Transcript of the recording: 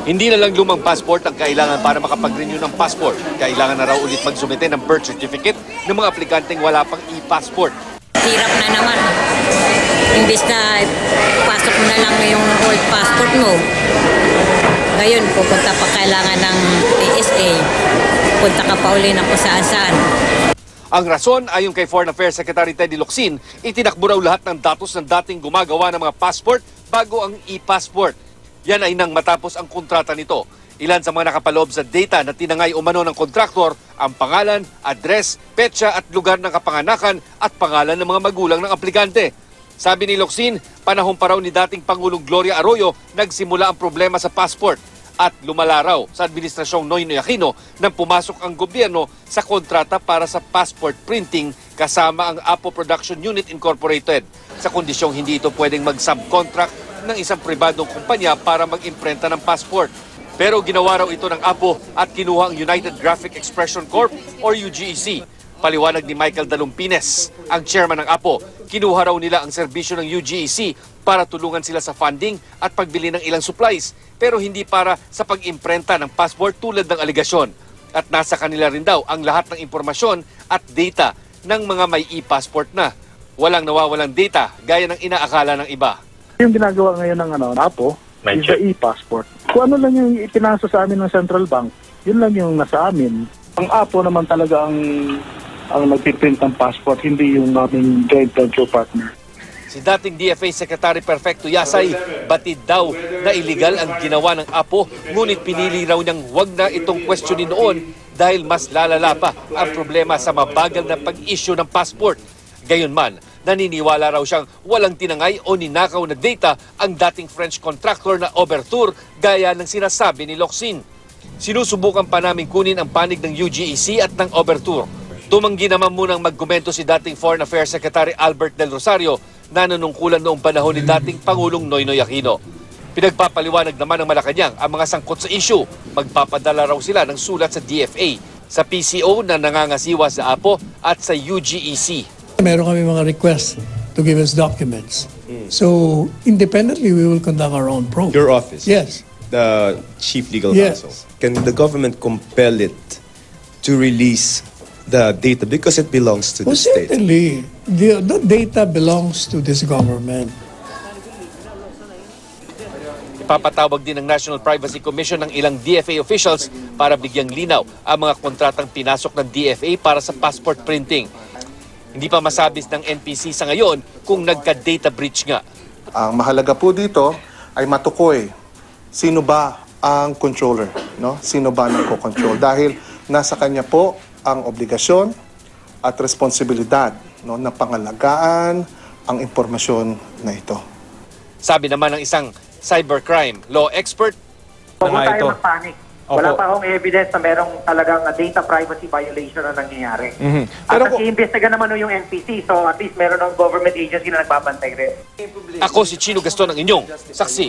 Hindi na lang lumang passport ang kailangan para makapag-renew ng passport. Kailangan na raw ulit magsumite ng birth certificate ng mga aplikanteng wala pang e-passport. Hirap na naman. Imbis na pasok mo na lang yung old passport mo. Ngayon, pupunta pa kailangan ng PSA. Punta ka pa uli na kung saan-saan. Ang rason, ayon kay Foreign Affairs Secretary Teddy Locsin, itinakbo raw lahat ng datos ng dating gumagawa ng mga passport bago ang e-passport. Yan ay nang matapos ang kontrata nito. Ilan sa mga nakapaloob sa data na tinangay umano ng kontraktor ang pangalan, address, petsa at lugar ng kapanganakan at pangalan ng mga magulang ng aplikante. Sabi ni Locsin, panahon pa raw ni dating Pangulong Gloria Arroyo nagsimula ang problema sa passport at lumala raw sa Administrasyong Noynoy Aquino nang pumasok ang gobyerno sa kontrata para sa passport printing kasama ang Apo Production Unit Incorporated sa kondisyong hindi ito pwedeng mag-subcontract ng isang pribadong kumpanya para mag-imprenta ng passport. Pero ginawa raw ito ng Apo at kinuha ang United Graphic Expression Corp or UGEC. Paliwanag ni Michael Dalumpines, ang chairman ng Apo, kinuha raw nila ang serbisyo ng UGEC para tulungan sila sa funding at pagbili ng ilang supplies, pero hindi para sa pag-imprenta ng passport tulad ng aligasyon. At nasa kanila rin daw ang lahat ng impormasyon at data ng mga may e-passport na. Walang nawawalang data gaya ng inaakala ng iba. Yung ginagawa ngayon ng Apo is the e-passport. Kung ano lang yung ipinasa sa amin ng Central Bank, yun lang yung nasa amin. Ang Apo naman talaga ang nagpiprint ng passport, hindi yung aming joint venture partner. Si dating DFA Secretary Perfecto Yasay, batid daw na illegal ang ginawa ng Apo, ngunit pinili raw niyang wag na itong questionin noon dahil mas lalala pa ang problema sa mabagal na pag-issue ng passport. Gayunman, naniniwala raw siyang walang tinangay o ninakaw na data ang dating French contractor na Overtour gaya ng sinasabi ni Locsin. Sinusubukan pa namin kunin ang panig ng UGEC at ng Overtour. Tumanggi naman munang magkomento si dating Foreign Affairs Secretary Albert Del Rosario na nanungkulan noong panahon ni dating Pangulong Noynoy Aquino. Pinagpapaliwanag naman ng Malacanang ang mga sangkot sa issue. Magpapadala raw sila ng sulat sa DFA, sa PCO na nangangasiwa sa Apo at sa UGEC. Meron kami mga requests to give us documents. So, independently, we will conduct our own probe. Your office? Yes. The Chief Legal Yes. Counsel? Can the government compel it to release the data because it belongs to the Well, state? certainly, the data belongs to this government. Ipapatawag din ng National Privacy Commission ng ilang DFA officials para bigyang linaw ang mga kontratang pinasok ng DFA para sa passport printing. Hindi pa masabis ng NPC sa ngayon kung nagka-data breach nga. Ang mahalaga po dito ay matukoy sino ba ang controller, no? Sino ba nagko-control? Dahil nasa kanya po ang obligasyon at responsibilidad, no, na pangalagaan ang impormasyon na ito. Sabi naman ng isang cybercrime law expert, Huwag tayo magpanik. Wala pa akong evidence na merong talagang data privacy violation na nangyayari. At nag-iimbestiga naman yung NPC, so at least meron ng government agency na nagbabantay rin. ako si Chino Gaston ang inyong saksi.